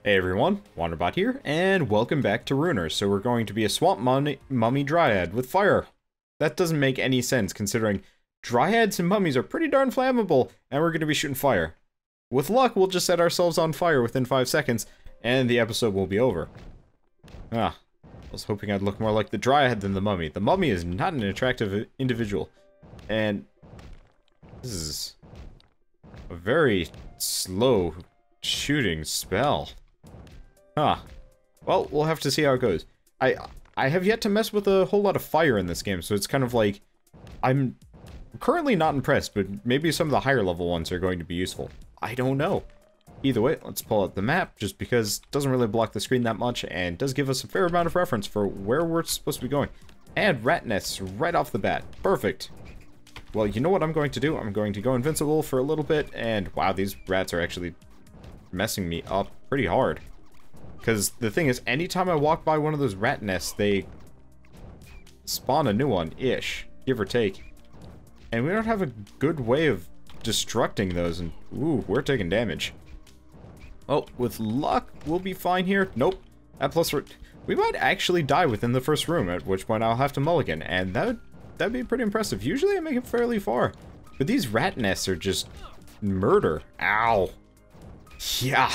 Hey everyone, Wanderbot here, and welcome back to Runers. So we're going to be a swamp mummy dryad with fire. That doesn't make any sense considering dryads and mummies are pretty darn flammable, and we're going to be shooting fire. With luck, we'll just set ourselves on fire within 5 seconds, and the episode will be over. I was hoping I'd look more like the dryad than the mummy. The mummy is not an attractive individual, and this is a very slow shooting spell. Well, we'll have to see how it goes. I have yet to mess with a whole lot of fire in this game, so it's kind of like, I'm currently not impressed, but maybe some of the higher level ones are going to be useful. I don't know. Either way, let's pull out the map, just because it doesn't really block the screen that much, and does give us a fair amount of reference for where we're supposed to be going. And rat nests right off the bat. Perfect. Well, you know what I'm going to do? I'm going to go invincible for a little bit, and wow, these rats are actually messing me up pretty hard. Because the thing is, anytime I walk by one of those rat nests, they spawn a new one-ish, give or take. And we don't have a good way of destructing those, and ooh, we're taking damage. Oh, with luck, we'll be fine here. Nope. At plus, we might actually die within the first room, at which point I'll have to mulligan, and that'd be pretty impressive. Usually I make it fairly far, but these rat nests are just murder. Ow. Yeah.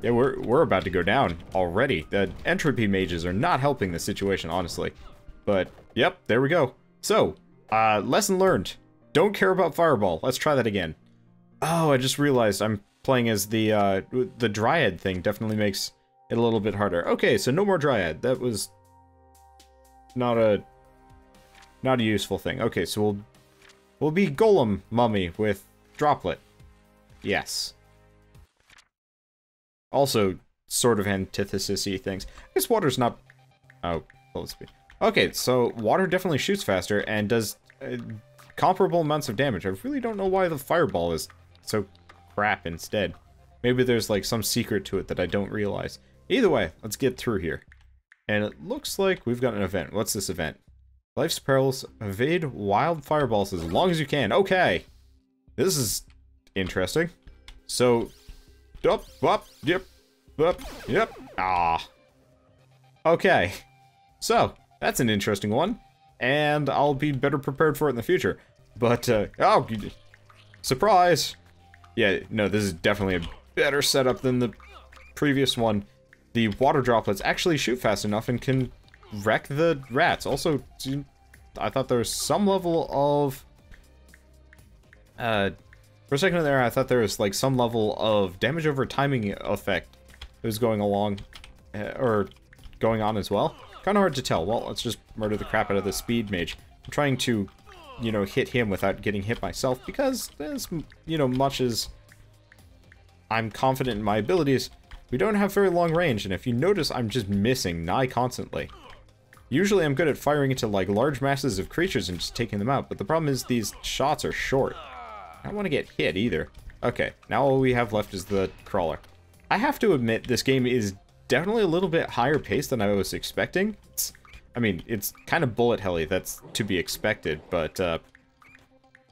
Yeah, we're about to go down already. The entropy mages are not helping the situation, honestly. But, yep, there we go. So, lesson learned. Don't care about fireball. Let's try that again. Oh, I just realized I'm playing as the dryad thing. Definitely makes it a little bit harder. Okay, so no more dryad. That was not a useful thing. Okay, so we'll be golem mummy with droplet. Yes. Also, sort of antithesis-y things. I guess water's not... Oh, let's be... Okay, so water definitely shoots faster and does comparable amounts of damage. I really don't know why the fireball is so crap instead. Maybe there's like some secret to it that I don't realize. Either way, let's get through here. And it looks like we've got an event. What's this event? Life's perils. Evade wild fireballs as long as you can. Okay! This is interesting. So... Yep. Okay. So, that's an interesting one. And I'll be better prepared for it in the future. But, oh, surprise! Yeah, no, this is definitely a better setup than the previous one. The water droplets actually shoot fast enough and can wreck the rats. Also, I thought there was some level of... For a second there, I thought there was like some level of damage over timing effect that was going along, or going on as well. Kind of hard to tell. Well, let's just murder the crap out of the speed mage. I'm trying to, you know, hit him without getting hit myself, because as, you know, much as I'm confident in my abilities, we don't have very long range, and if you notice, I'm just missing nigh constantly. Usually I'm good at firing into like large masses of creatures and just taking them out, but the problem is these shots are short. I don't want to get hit either. Okay, now all we have left is the crawler. I have to admit, this game is definitely a little bit higher paced than I was expecting. I mean, it's kind of bullet helly, that's to be expected, but,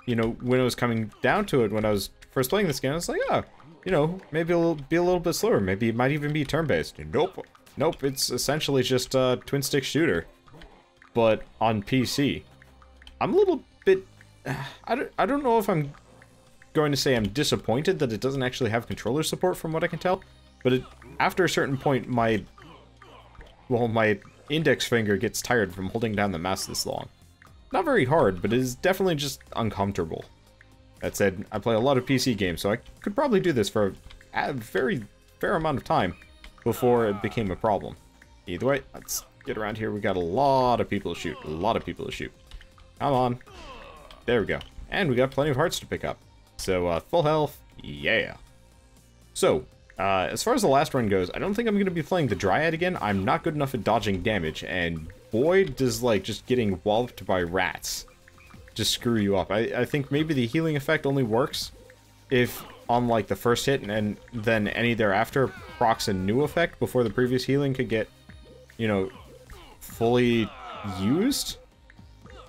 you know, when it was coming down to it, when I was first playing this game, I was like, oh, you know, maybe it'll be a little bit slower, maybe it might even be turn-based. Nope. Nope, it's essentially just a twin-stick shooter, but on PC. I'm a little bit... I don't know if I'm going to say I'm disappointed that it doesn't actually have controller support from what I can tell, but after a certain point my index finger gets tired from holding down the mouse this long. Not very hard, but it is definitely just uncomfortable. That said, I play a lot of PC games, so I could probably do this for a very fair amount of time before it became a problem. Either way, let's get around here. We got a lot of people to shoot. Come on. There we go. And we got plenty of hearts to pick up. So, full health, yeah. So, as far as the last run goes, I don't think I'm going to be playing the Dryad again. I'm not good enough at dodging damage, and boy, does, like, just getting walloped by rats just screw you up. I think maybe the healing effect only works if on, like, the first hit, and then any thereafter procs a new effect before the previous healing could get, you know, fully used.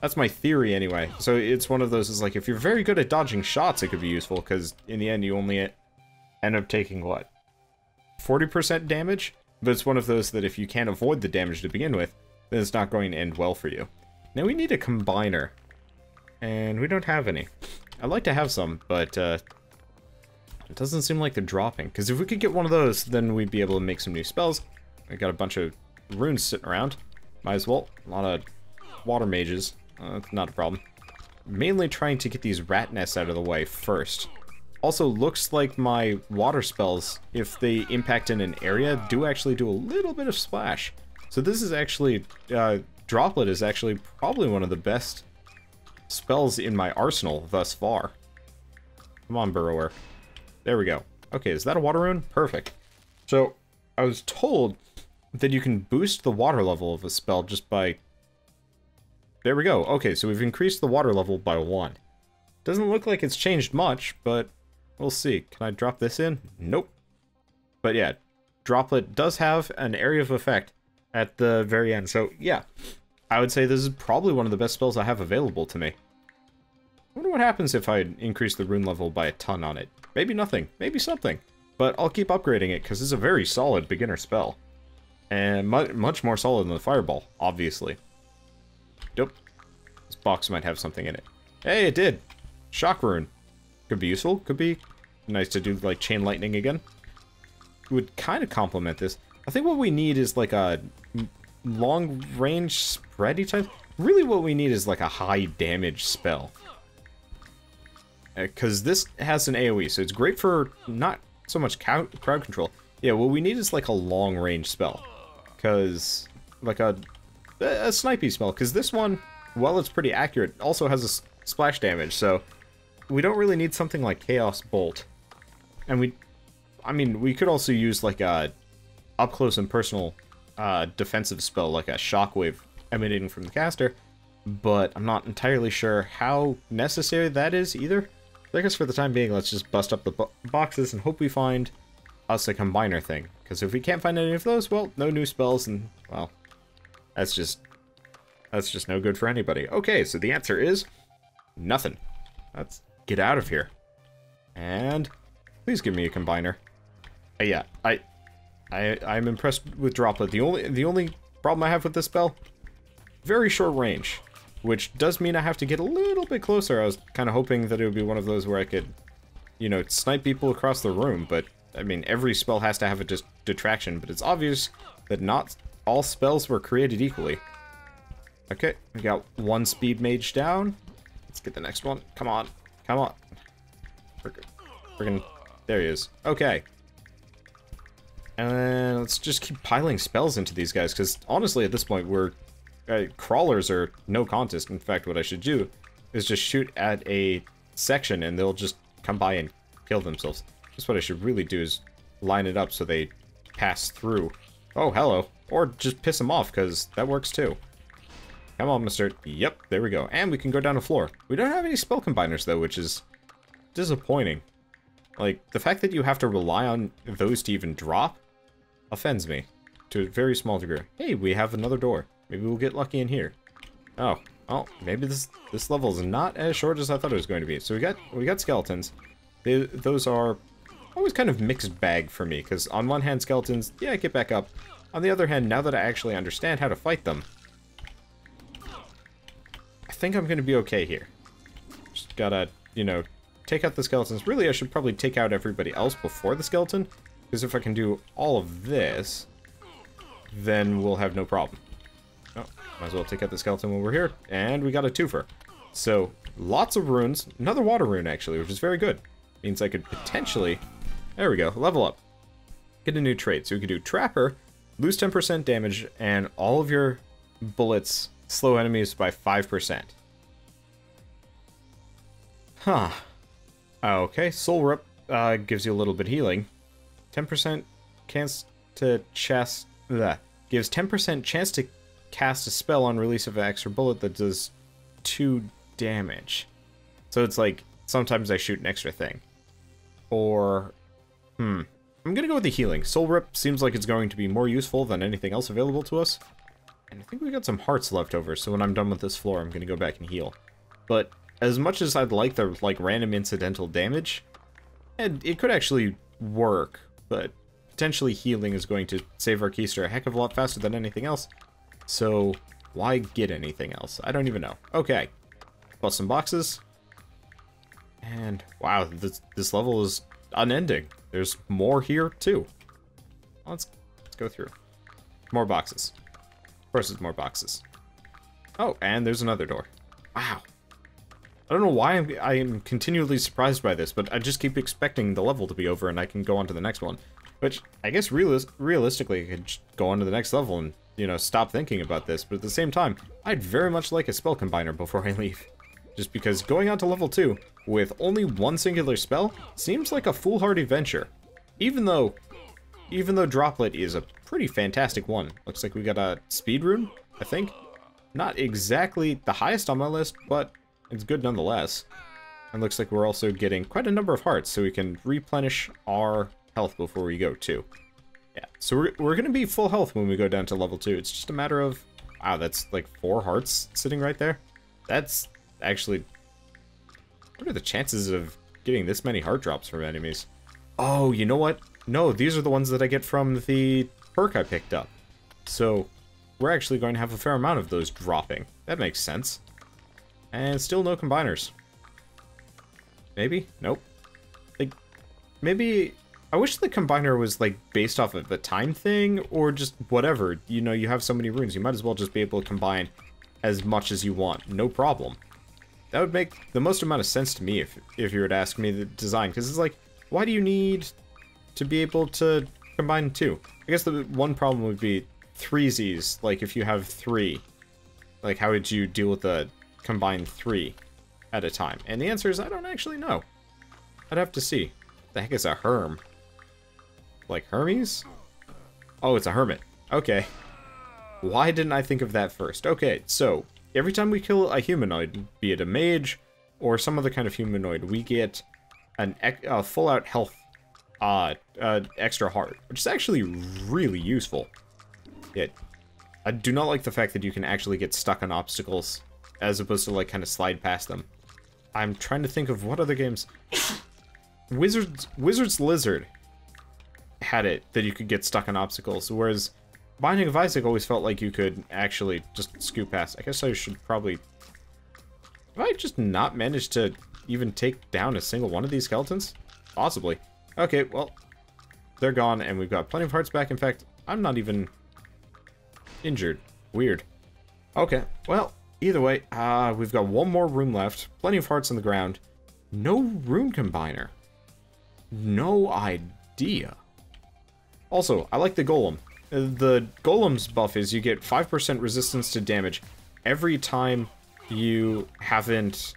That's my theory, anyway. So it's one of those, is like, if you're very good at dodging shots, it could be useful, because in the end, you only end up taking, what? 40% damage, but it's one of those that if you can't avoid the damage to begin with, then it's not going to end well for you. Now we need a combiner, and we don't have any. I'd like to have some, but it doesn't seem like they're dropping, because if we could get one of those, then we'd be able to make some new spells. I got a bunch of runes sitting around. Might as well. A lot of water mages. Not a problem. Mainly trying to get these rat nests out of the way first. Also, looks like my water spells, if they impact in an area, do actually do a little bit of splash. So this is actually, Droplet is actually probably one of the best spells in my arsenal thus far. Come on, Burrower. There we go. Okay, is that a water rune? Perfect. So, I was told that you can boost the water level of a spell just by... There we go. Okay, so we've increased the water level by 1. Doesn't look like it's changed much, but we'll see. Can I drop this in? Nope. But yeah, Droplet does have an area of effect at the very end. So yeah, I would say this is probably one of the best spells I have available to me. I wonder what happens if I increase the rune level by a ton on it. Maybe nothing. Maybe something. But I'll keep upgrading it because it's a very solid beginner spell. And much more solid than the Fireball, obviously. Nope. This box might have something in it. Hey, it did! Shock rune. Could be useful. Could be nice to do, like, chain lightning again. Would kind of complement this. I think what we need is, like, a long-range spready type. Really what we need is, like, a high-damage spell. Because this has an AoE, so it's great for not so much crowd control. Yeah, what we need is, like, a long-range spell. Because, like, a snipey spell, because this one, while it's pretty accurate, also has a splash damage, so we don't really need something like Chaos Bolt. And we could also use like a up-close and personal defensive spell, like a shockwave emanating from the caster, but I'm not entirely sure how necessary that is either. I guess for the time being, let's just bust up the boxes and hope we find us a combiner thing, because if we can't find any of those, well, no new spells, and, well, that's just no good for anybody. Okay, so the answer is nothing. Let's get out of here. And please give me a combiner. Yeah, I'm impressed with Droplet. The only problem I have with this spell, very short range, which does mean I have to get a little bit closer. I was kind of hoping that it would be one of those where I could, you know, snipe people across the room, but I mean, every spell has to have a detraction, but it's obvious that not all spells were created equally. Okay, we got one speed mage down. Let's get the next one. Come on. Come on. Friggin', there he is. Okay. And let's just keep piling spells into these guys, because honestly, at this point, crawlers are no contest. In fact, what I should do is just shoot at a section, and they'll just come by and kill themselves. That's what I should really do, is line it up so they pass through. Oh, hello. Or just piss them off, because that works too. Come on, mister. Yep, there we go. And we can go down the floor. We don't have any spell combiners, though, which is disappointing. Like, the fact that you have to rely on those to even drop offends me to a very small degree. Hey, we have another door. Maybe we'll get lucky in here. Oh, well, maybe this level is not as short as I thought it was going to be. So we got skeletons. Those are always kind of mixed bag for me, because on one hand, skeletons, yeah, get back up. On the other hand, now that I actually understand how to fight them, I think I'm going to be okay here. Just gotta, you know, take out the skeletons. Really, I should probably take out everybody else before the skeleton, because if I can do all of this, then we'll have no problem. Oh, might as well take out the skeleton when we're here. And we got a twofer. So, lots of runes. Another water rune, actually, which is very good. Means I could potentially... There we go. Level up. Get a new trait. So we could do Trapper, lose 10% damage, and all of your bullets slow enemies by 5%. Huh. Okay, Soul Rip gives you a little bit of healing. 10% chance to chest... Gives 10% chance to cast a spell on release of an extra bullet that does 2 damage. So it's like, sometimes I shoot an extra thing. Or... I'm gonna go with the healing. Soul Rip seems like it's going to be more useful than anything else available to us. And I think we got some hearts left over, so when I'm done with this floor, I'm gonna go back and heal. But as much as I'd like the, like, random incidental damage, and it could actually work, but potentially healing is going to save our keister a heck of a lot faster than anything else. So, why get anything else? I don't even know. Okay. Plus some boxes. And, wow, this level is unending. There's more here, too. Let's go through. More boxes. Of course there's more boxes. Oh, and there's another door. Wow. I don't know why I am continually surprised by this, but I just keep expecting the level to be over and I can go on to the next one. Which, I guess realistically, I could just go on to the next level and, you know, stop thinking about this. But at the same time, I'd very much like a spell combiner before I leave. Just because going on to level 2 with only one singular spell seems like a foolhardy venture. Even though Droplet is a pretty fantastic one. Looks like we got a speed rune, I think. Not exactly the highest on my list, but it's good nonetheless. And looks like we're also getting quite a number of hearts, so we can replenish our health before we go too. Yeah, so we're going to be full health when we go down to level 2. It's just a matter of... Wow, that's like 4 hearts sitting right there. That's actually... What are the chances of getting this many heart drops from enemies? Oh, you know what? No, these are the ones that I get from the perk I picked up. So, we're actually going to have a fair amount of those dropping. That makes sense. And still no combiners. Maybe? Nope. Like, maybe... I wish the combiner was, like, based off of a time thing, or just whatever. You know, you have so many runes, you might as well just be able to combine as much as you want. No problem. That would make the most amount of sense to me if you were to ask me the design. Because it's like, why do you need to be able to combine 2? I guess the one problem would be 3Zs. Like, if you have 3, like, how would you deal with the combined 3 at a time? And the answer is, I don't actually know. I'd have to see. What the heck is a Herm? Like Hermes? Oh, it's a hermit. Okay. Why didn't I think of that first? Okay, so every time we kill a humanoid, be it a mage or some other kind of humanoid, we get a full-out health extra heart, which is actually really useful. Yet, I do not like the fact that you can actually get stuck on obstacles as opposed to, like, kind of slide past them. I'm trying to think of what other games... Wizard's Lizard had it that you could get stuck on obstacles, whereas Binding of Isaac always felt like you could actually just scoot past. I guess I should probably... Have I just not managed to even take down a single one of these skeletons? Possibly. Okay, well, they're gone, and we've got plenty of hearts back. In fact, I'm not even injured. Weird. Okay, well, either way, we've got one more room left. Plenty of hearts on the ground. No rune combiner. No idea. Also, I like the golem. The golem's buff is you get 5% resistance to damage every time you haven't...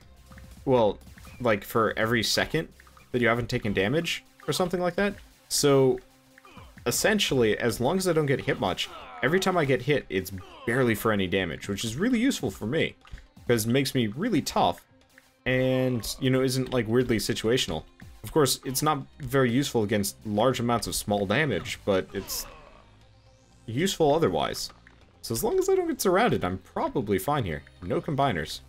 Well, like for every second that you haven't taken damage or something like that. So, essentially, as long as I don't get hit much, every time I get hit, it's barely for any damage, which is really useful for me. Because it makes me really tough and, you know, isn't like weirdly situational. Of course, it's not very useful against large amounts of small damage, but it's useful otherwise. So as long as I don't get surrounded, I'm probably fine here. No combiners.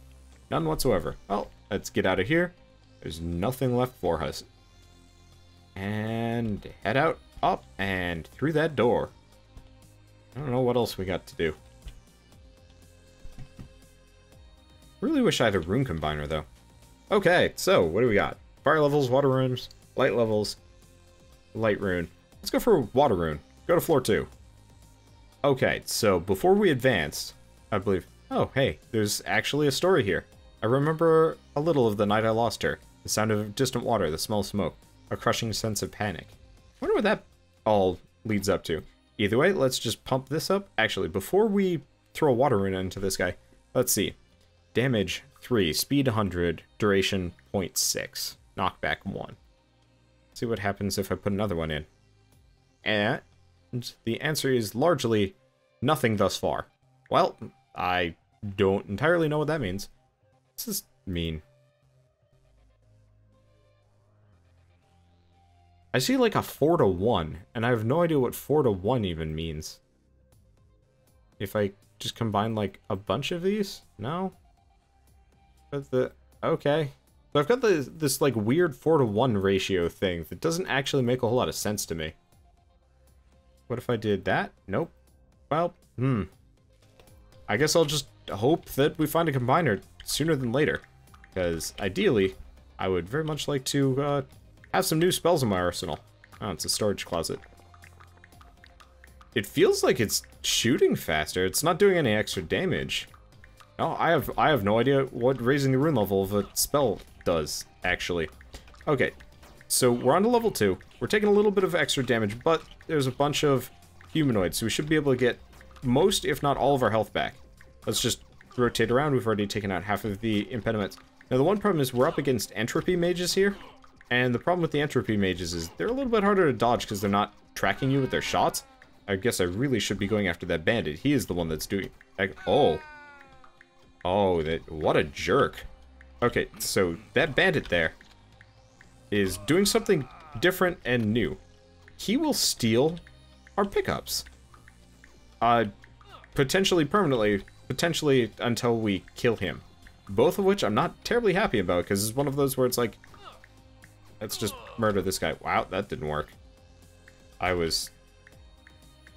None whatsoever. Well, let's get out of here. There's nothing left for us. And head out, up, and through that door. I don't know what else we got to do. Really wish I had a rune combiner, though. Okay, so what do we got? Fire levels, water runes, light levels, light rune. Let's go for water rune. Go to floor 2. Okay, so before we advance, I believe... Oh, hey, there's actually a story here. I remember a little of the night I lost her. The sound of distant water, the smell of smoke, a crushing sense of panic. I wonder what that all leads up to. Either way, let's just pump this up. Actually, before we throw a water rune into this guy, let's see. Damage 3, speed 100, duration 0.6. Knockback 1. See what happens if I put another one in. And the answer is largely nothing thus far. Well, I don't entirely know what that means. What does this mean? I see like a 4 to 1, and I have no idea what 4 to 1 even means. If I just combine like a bunch of these? No? But okay. So I've got this like weird 4 to 1 ratio thing that doesn't actually make a whole lot of sense to me. What if I did that? Nope. Well, I guess I'll just hope that we find a combiner sooner than later. Because, ideally, I would very much like to, have some new spells in my arsenal. Oh, it's a storage closet. It feels like it's shooting faster. It's not doing any extra damage. Oh, I have no idea what raising the rune level of a spell does, actually. Okay, so we're on to level 2. We're taking a little bit of extra damage, but there's a bunch of humanoids, so we should be able to get most, if not all, of our health back. Let's just rotate around. We've already taken out half of the impediments. Now, the one problem is we're up against entropy mages here, and the problem with the entropy mages is they're a little bit harder to dodge because they're not tracking you with their shots. I guess I really should be going after that bandit. He is the one that's doing... Oh. Oh, what a jerk. Okay, so that bandit there is doing something different and new. He will steal our pickups. Potentially permanently, potentially until we kill him. Both of which I'm not terribly happy about, because it's one of those where it's like, let's just murder this guy. Wow, that didn't work. I was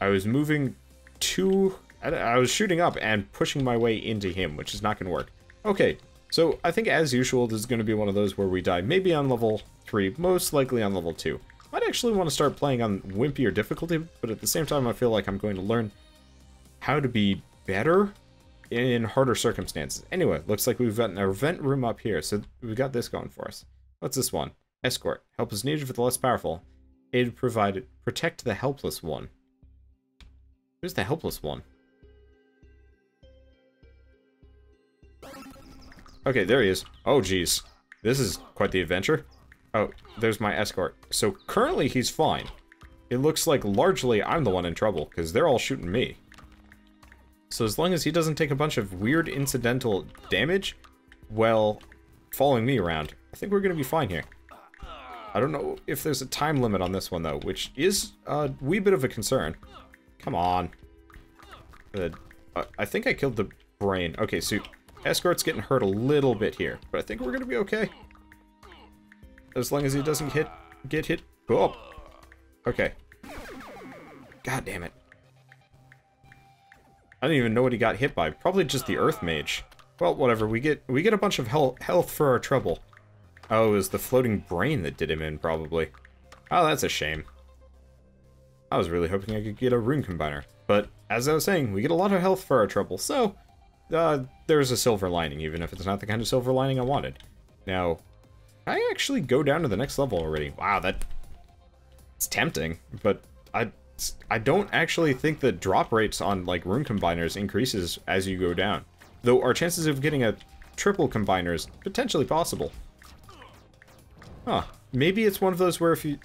moving too... I was shooting up and pushing my way into him, which is not going to work. Okay, so I think as usual, this is going to be one of those where we die maybe on level 3, most likely on level 2. I'd actually want to start playing on wimpier difficulty, but at the same time I feel like I'm going to learn how to be better in harder circumstances. Anyway, looks like we've got an event room up here, so we've got this going for us. What's this one? Escort. Help is needed for the less powerful. Aid provided. Protect the helpless one. Who's the helpless one? Okay, there he is. Oh, geez. This is quite the adventure. Oh, there's my escort. So, currently he's fine. It looks like largely I'm the one in trouble, because they're all shooting me. So as long as he doesn't take a bunch of weird incidental damage, while following me around, I think we're going to be fine here. I don't know if there's a time limit on this one, though, which is a wee bit of a concern. Come on. I think I killed the brain. Okay, so escort's getting hurt a little bit here, but I think we're going to be okay. As long as he doesn't get hit. Oh. Okay. God damn it. I don't even know what he got hit by. Probably just the Earth Mage. Well, whatever. We get a bunch of health for our trouble. Oh, it was the floating brain that did him in, probably. Oh, that's a shame. I was really hoping I could get a rune combiner. But, as I was saying, we get a lot of health for our trouble, so... there's a silver lining, even if it's not the kind of silver lining I wanted. Now, I actually go down to the next level already. Wow, it's tempting, but I don't actually think the drop rates on, like, rune combiners increases as you go down. Though our chances of getting a triple combiner is potentially possible. Huh. Maybe it's one of those where if you...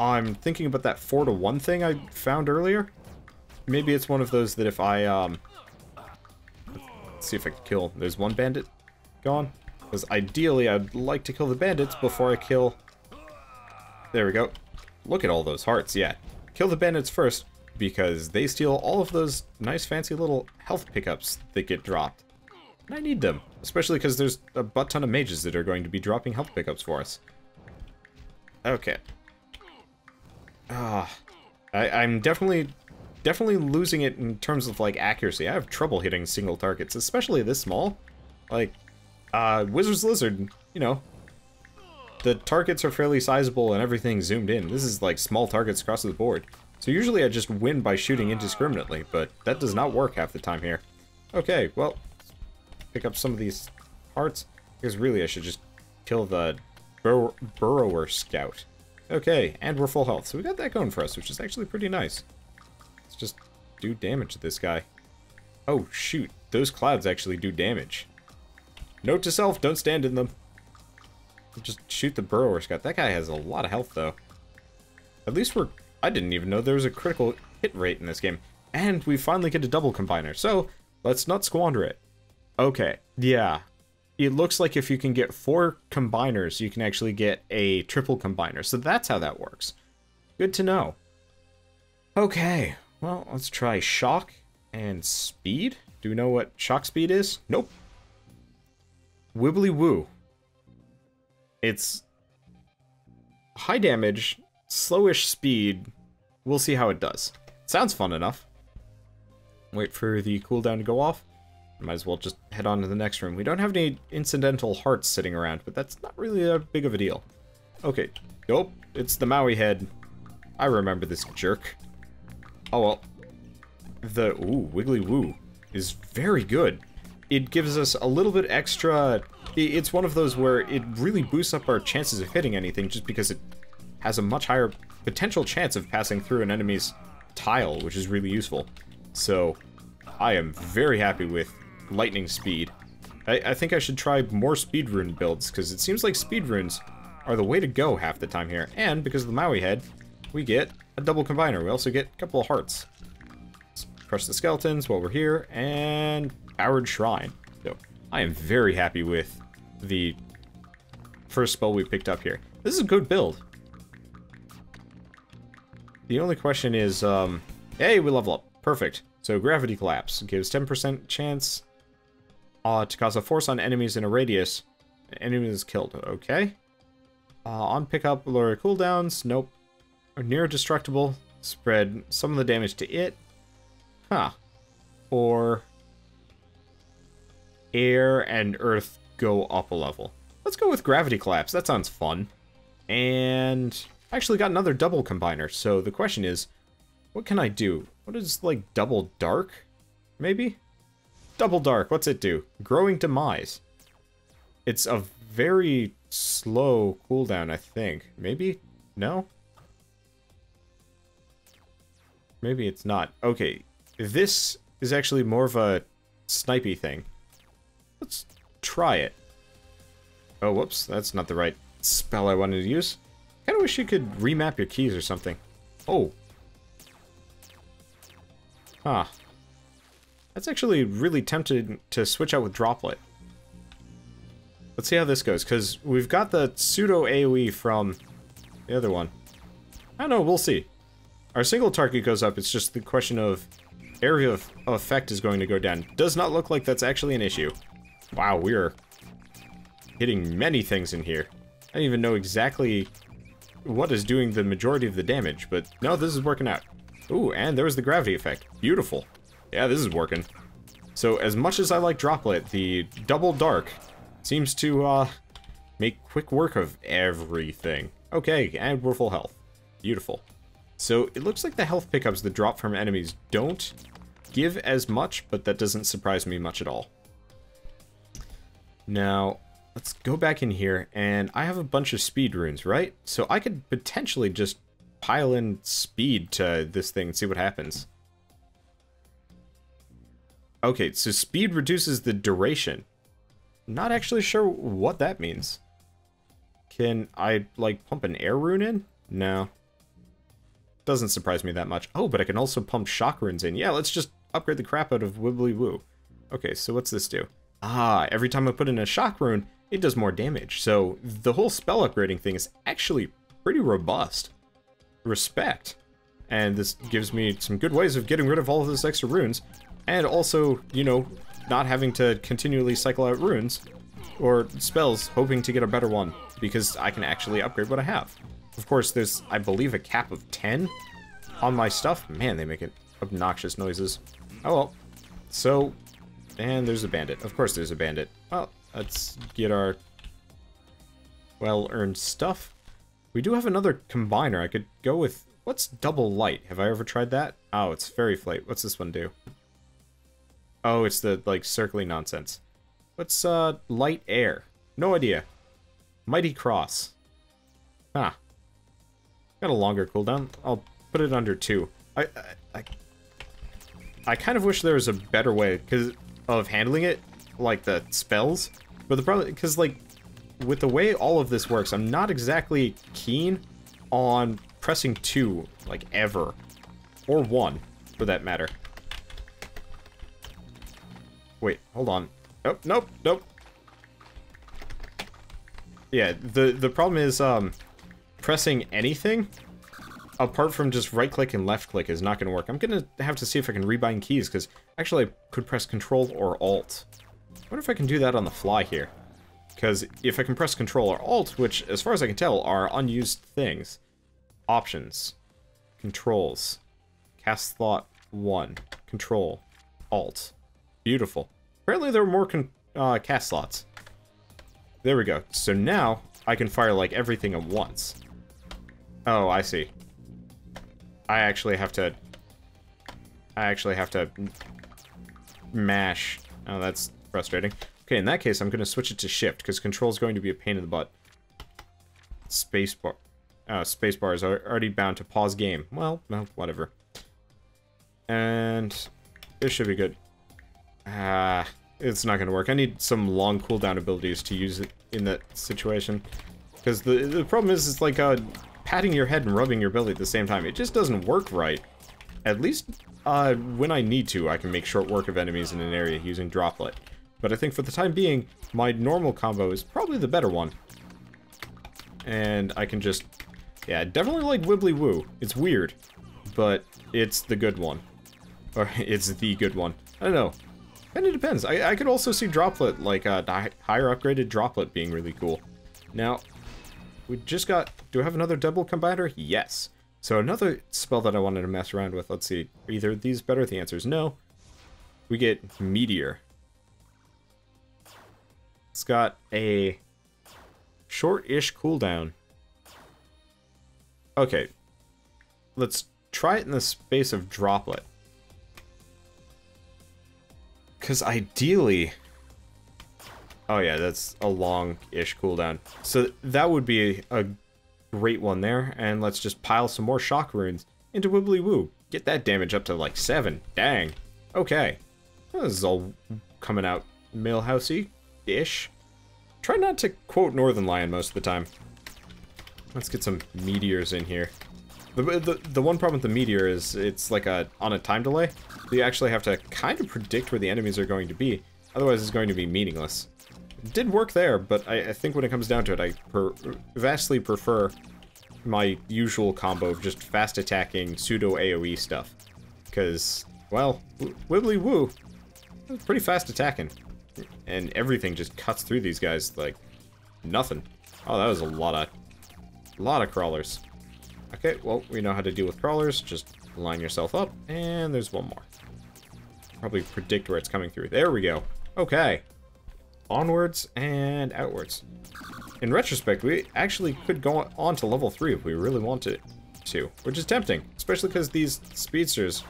I'm thinking about that 4-to-1 thing I found earlier. Maybe it's one of those that if I, let's see if I can kill... There's one bandit gone. Because ideally, I'd like to kill the bandits before I kill... There we go. Look at all those hearts, yeah. Kill the bandits first, because they steal all of those nice fancy little health pickups that get dropped. And I need them, especially because there's a butt ton of mages that are going to be dropping health pickups for us. Okay. I'm definitely losing it in terms of, like, accuracy. I have trouble hitting single targets, especially this small. Like, Wizard's Lizard, you know, the targets are fairly sizable and everything's zoomed in. This is, like, small targets across the board. So usually I just win by shooting indiscriminately, but that does not work half the time here. Okay, well, pick up some of these hearts, because really I should just kill the Burrower Scout. Okay, and we're full health, so we got that going for us, which is actually pretty nice. Let's just do damage to this guy. Oh, shoot, those clouds actually do damage. Note to self, don't stand in them. Just shoot the Burrower Scout. That guy has a lot of health, though. At least I didn't even know there was a critical hit rate in this game. And we finally get a double combiner, so let's not squander it. Okay, yeah. It looks like if you can get 4 combiners, you can actually get a triple combiner. So that's how that works. Good to know. Okay, well, let's try shock and speed. Do we know what shock speed is? Nope. Wibbly woo. It's high damage, slowish speed. We'll see how it does. Sounds fun enough. Wait for the cooldown to go off. Might as well just head on to the next room. We don't have any incidental hearts sitting around, but that's not really a big of a deal. Okay. Nope. It's the Maui head. I remember this jerk. Oh well. The Wiggly Woo is very good. It gives us a little bit extra. It's one of those where it really boosts up our chances of hitting anything just because it has a much higher potential chance of passing through an enemy's tile, which is really useful. So I am very happy with lightning speed. I think I should try more speed rune builds, because it seems like speed runes are the way to go half the time here. And because of the Maui head, we get a double combiner. We also get a couple of hearts. Let's crush the skeletons while we're here, and powered shrine. So I am very happy with the first spell we picked up here. This is a good build. The only question is, hey, we level up. Perfect. So gravity collapse gives 10% chance to cause a force on enemies in a radius. An enemy is killed. Okay. On pickup, lower cooldowns. Nope. Or near destructible. Spread some of the damage to it. Huh. Or air and earth go up a level. Let's go with gravity collapse. That sounds fun. And I actually got another double combiner. So the question is, what can I do? What is, like, double dark? Maybe? Double dark, what's it do? Growing demise. It's a very slow cooldown, I think. Maybe? No? Maybe it's not. Okay, this is actually more of a snipey thing. Let's try it. Oh, whoops, that's not the right spell I wanted to use. Kinda wish you could remap your keys or something. Oh. Huh. That's actually really tempted to switch out with Droplet. Let's see how this goes, because we've got the pseudo AoE from the other one. I don't know, we'll see. Our single target goes up, it's just the question of area of effect is going to go down. Does not look like that's actually an issue. Wow, we're hitting many things in here. I don't even know exactly what is doing the majority of the damage, but no, this is working out. Ooh, and there was the gravity effect. Beautiful. Yeah, this is working. So, as much as I like Droplet, the double dark seems to, make quick work of everything. Okay, and we're full health. Beautiful. So, it looks like the health pickups that drop from enemies don't give as much, but that doesn't surprise me much at all. Now, let's go back in here, and I have a bunch of speed runes, right? So I could potentially just pile in speed to this thing and see what happens. Okay, so speed reduces the duration. Not actually sure what that means. Can I, like, pump an air rune in? No. Doesn't surprise me that much. Oh, but I can also pump shock runes in. Yeah, let's just upgrade the crap out of Wibbly Woo. Okay, so what's this do? Ah, every time I put in a shock rune, it does more damage. So the whole spell upgrading thing is actually pretty robust. Respect. And this gives me some good ways of getting rid of all of those extra runes. And also, you know, not having to continually cycle out runes or spells hoping to get a better one, because I can actually upgrade what I have. Of course, there's, I believe, a cap of 10 on my stuff. Man, they make it obnoxious noises. Oh well. So, and there's a bandit. Of course there's a bandit. Well, let's get our well-earned stuff. We do have another combiner. I could go with, what's double light? Have I ever tried that? Oh, it's fairy flight. What's this one do? Oh, it's the, like, circly nonsense. What's, light air? No idea. Mighty cross. Huh. Got a longer cooldown. I'll put it under 2. I kind of wish there was a better way of handling it, like the spells. But the problem, because, like, with the way all of this works, I'm not exactly keen on pressing 2, like, ever. Or 1, for that matter. Wait, hold on. Oh, nope, nope. Yeah, the problem is, pressing anything, apart from just right-click and left-click, is not going to work. I'm going to have to see if I can rebind keys, because actually I could press Control or Alt. I wonder if I can do that on the fly here. Because if I can press Control or Alt, which, as far as I can tell, are unused things. Options. Controls. Cast slot 1. Control. Alt. Beautiful. Apparently there are more cast slots. There we go. So now I can fire like everything at once. Oh, I see. I actually have to mash. Oh, that's frustrating. Okay, in that case, I'm going to switch it to shift, because control is going to be a pain in the butt. Spacebar. Oh, spacebar is already bound to pause game. Well, no, whatever. And this should be good. It's not going to work. I need some long cooldown abilities to use it in that situation. Because the problem is, it's like patting your head and rubbing your belly at the same time. It just doesn't work right. At least when I need to, I can make short work of enemies in an area using Droplet. But I think for the time being, my normal combo is probably the better one. And I can just... Yeah, definitely like Wibbly Woo. It's weird, but it's the good one. Or it's the good one. I don't know. Kinda depends. I could also see Droplet, like higher upgraded Droplet being really cool. Now, we just got... Do I have another double combiner? Yes. So another spell that I wanted to mess around with. Let's see. Are either of these better? The answer is no. We get Meteor. It's got a short-ish cooldown. Okay. Let's try it in the space of Droplet. Because ideally... Oh yeah, that's a long-ish cooldown. So that would be a great one there. And let's just pile some more shock runes into Wibbly Woo. Get that damage up to like 7. Dang. Okay. Well, this is all coming out Millhousey-ish. Try not to quote Northern Lion most of the time. Let's get some meteors in here. The one problem with the meteor is it's like on a time delay. So you actually have to kind of predict where the enemies are going to be. Otherwise it's going to be meaningless. It did work there, but I think when it comes down to it, I vastly prefer my usual combo of just fast attacking pseudo AoE stuff. Because, well, Wibbly Woo, it's pretty fast attacking. And everything just cuts through these guys like nothing. Oh, that was a lot of crawlers. Okay, well, we know how to deal with crawlers. Just line yourself up, and there's one more. Probably predict where it's coming through. There we go. Okay. Onwards and outwards. In retrospect, we actually could go on to level 3 if we really wanted to, which is tempting, especially because these speedsters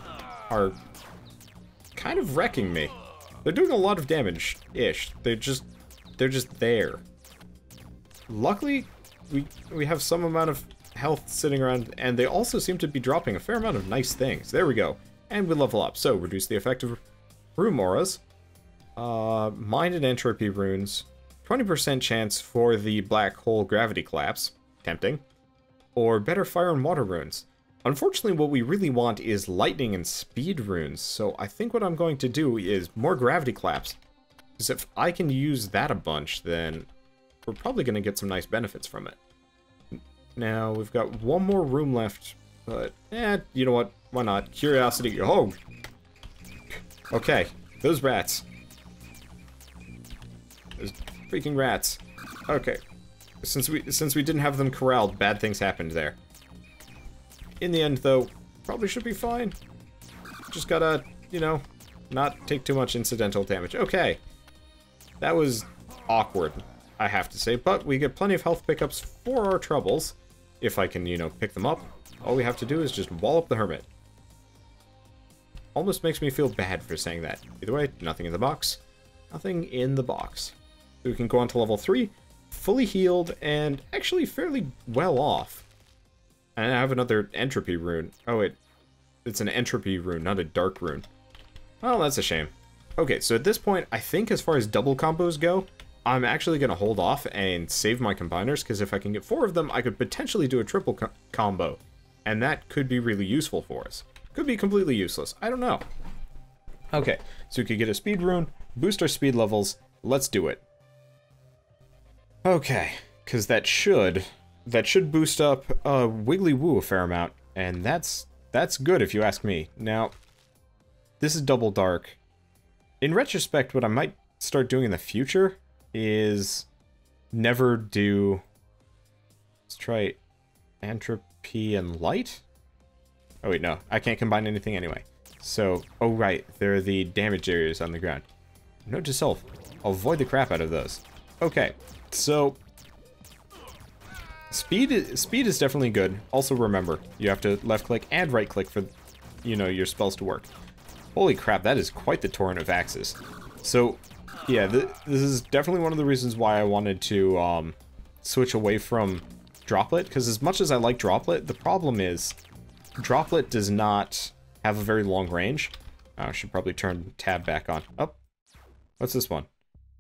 are kind of wrecking me. They're doing a lot of damage-ish. They're just there. Luckily, we have some amount of health sitting around, and they also seem to be dropping a fair amount of nice things. There we go. And we level up. So, reduce the effect of room auras. Mind and entropy runes. 20% chance for the black hole gravity collapse. Tempting. Or better fire and water runes. Unfortunately, what we really want is lightning and speed runes. So I think what I'm going to do is more gravity collapse. Because if I can use that a bunch, then we're probably going to get some nice benefits from it. Now, we've got one more room left, but, you know what? Why not? Curiosity. Oh! Okay, those rats. Those freaking rats. Okay. Since we didn't have them corralled, bad things happened there. In the end, though, probably should be fine. Just gotta, you know, not take too much incidental damage. Okay. That was awkward, I have to say, but we get plenty of health pickups for our troubles. If I can, you know, pick them up. All we have to do is just wallop the hermit. Almost makes me feel bad for saying that. Either way, nothing in the box. Nothing in the box. So we can go on to level 3, fully healed, and actually fairly well off. And I have another entropy rune. Oh, it's an entropy rune, not a dark rune. Well, that's a shame. Okay, so at this point, I think as far as double combos go, I'm actually going to hold off and save my combiners, because if I can get 4 of them, I could potentially do a triple combo. And that could be really useful for us. Could be completely useless. I don't know. Okay, so we could get a speed rune, boost our speed levels. Let's do it. Okay, because that should boost up Wiggly Woo a fair amount, and that's good if you ask me. Now, this is double dark. In retrospect, what I might start doing in the future is never do... Let's try entropy and light. Oh wait, no. I can't combine anything anyway. So, oh right, there are the damage areas on the ground. Note to self, I'll avoid the crap out of those. Okay, so speed is definitely good. Also remember, you have to left click and right click for, you know, your spells to work. Holy crap, that is quite the torrent of axes. So, yeah, this is definitely one of the reasons why I wanted to switch away from Droplet, because as much as I like Droplet, the problem is Droplet does not have a very long range. I should probably turn tab back on. Oh, what's this one?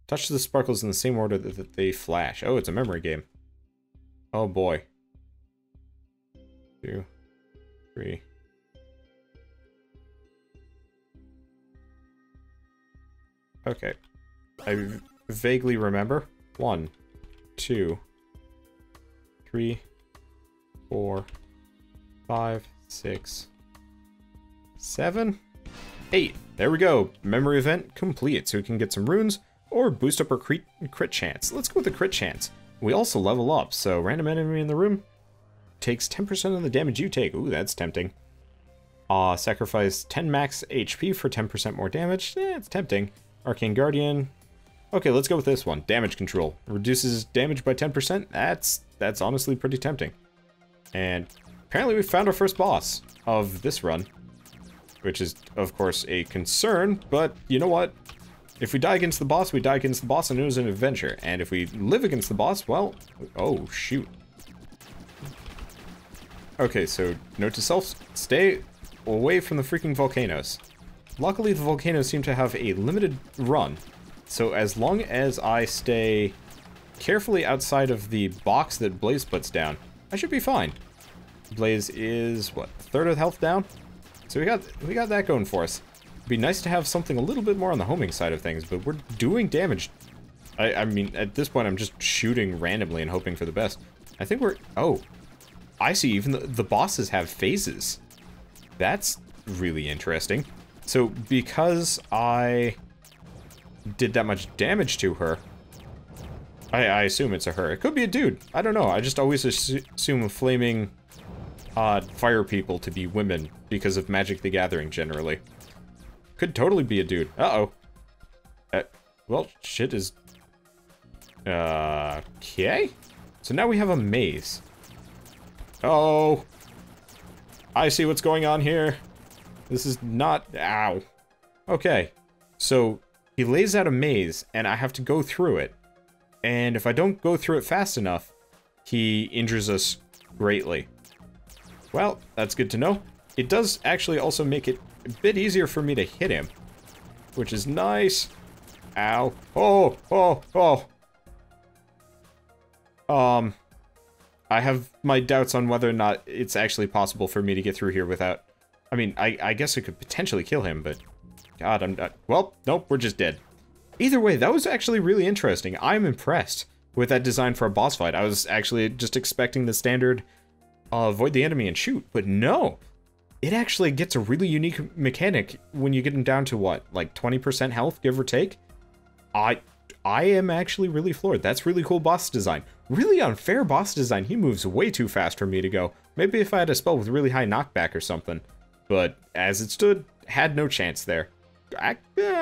Touch the sparkles in the same order that they flash. Oh, it's a memory game. Oh boy. 2, 3. Okay. I vaguely remember. 1, 2, 3, 4, 5, 6, 7, 8. There we go. Memory event complete. So we can get some runes or boost up our crit chance. Let's go with the crit chance. We also level up. So random enemy in the room takes 10% of the damage you take. Ooh, that's tempting. Sacrifice 10 max HP for 10% more damage. It's tempting. Arcane Guardian. Okay, let's go with this one. Damage control. Reduces damage by 10%. That's honestly pretty tempting. And apparently we found our first boss of this run, which is, of course, a concern, but you know what? If we die against the boss, we die against the boss, and it was an adventure. And if we live against the boss, well, oh, shoot. Okay, so note to self, stay away from the freaking volcanoes. Luckily, the volcanoes seem to have a limited run, so as long as I stay carefully outside of the box that Blaze puts down, I should be fine. Blaze is, what, a third of health down? So we got that going for us. It'd be nice to have something a little bit more on the homing side of things, but we're doing damage. I mean, at this point, I'm just shooting randomly and hoping for the best. I think we're... Oh, I see. Even the bosses have phases. That's really interesting. So because I did that much damage to her, I assume it's a her. It could be a dude. I don't know. I just always assume flaming fire people to be women because of Magic the Gathering, generally. Could totally be a dude. Uh-oh. Well, shit is... Okay? So now we have a maze. Oh. I see what's going on here. This is not... Ow. Okay. So, he lays out a maze, and I have to go through it. And if I don't go through it fast enough, he injures us greatly. Well, that's good to know. It does actually also make it a bit easier for me to hit him, which is nice. Ow. Oh, oh, oh. I have my doubts on whether or not it's actually possible for me to get through here without... I mean, I guess I could potentially kill him, but... God, I'm not... Well, nope, we're just dead. Either way, that was actually really interesting. I'm impressed with that design for a boss fight. I was actually just expecting the standard avoid the enemy and shoot, but no. It actually gets a really unique mechanic when you get him down to, what, like 20% health, give or take? I am actually really floored. That's really cool boss design. Really unfair boss design. He moves way too fast for me to go. Maybe if I had a spell with really high knockback or something. But as it stood, had no chance there. I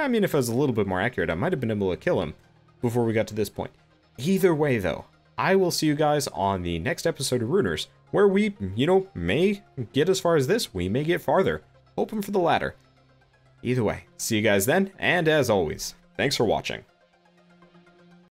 mean, if I was a little bit more accurate, I might have been able to kill him before we got to this point. Either way, though, I will see you guys on the next episode of Runers, where we, you know, may get as far as this, we may get farther. Hoping for the latter. Either way, see you guys then, and as always, thanks for watching.